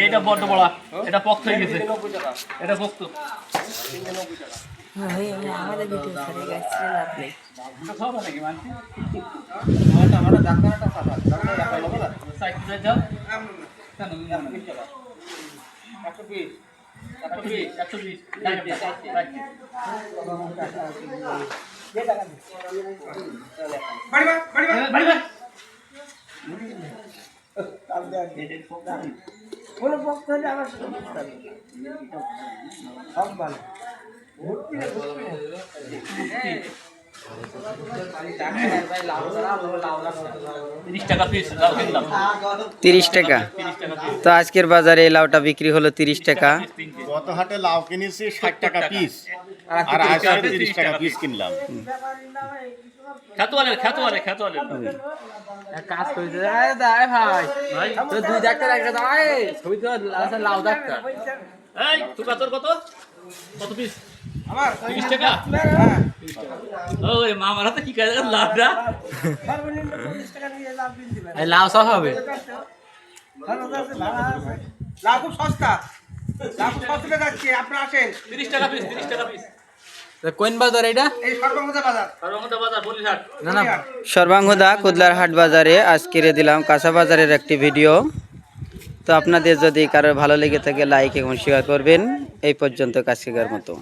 এটা বড় বড়, এটা পক্ত হয়ে গেছে, এটা পক্ত। আমাদের ভিডিও ছাড়ে গেছে লাভ নেই। খাওয়া নাকি মানছি কোনো পক্ষ হলে আমার সব ভালো। 30 টাকা পিস লাউ কিনলাম। 30 টাকা। 30 টাকা পিস। তো আজকের বাজারে এই লাউটা বিক্রি হলো 30 টাকা। গত হাটে লাউ কিনেছি 60 টাকা পিস, আর আজকে 30 টাকা পিস কিনলাম। খাতোয়ালে এক কাজ করি দাই ভাই তো দুই ডাক্তার একটা দাঁড়ায় ছবি তো লাউ ডাক্তার এই তুকা তোর কত পিস? আমার 30 টাকা। ওই মামার হাতে কি কাজ লাভটা? সর্বনিম্ন 40 টাকা নিয়ে লাভ বিল দিবেন। এই লাউ সব হবে লাউ খুব সস্তা, লাউ খুব সস্তা যাচ্ছে, আপনারা আসেন। 30 টাকা পিস, 30 টাকা পিস। কোন বাজার এটা? এই সর্বমোজা বাজার, সর্বমোটা বাজার বলিরহাট। না না সর্বাঙ্গদা কুদলার হাট বাজারে আজকের দিলাম কাঁচা বাজারের একটি ভিডিও। তো আপনাদের যদি কারো ভালো লেগে থাকে লাইক এবং শেয়ার করবেন। এই পর্যন্ত কাজকের মতো।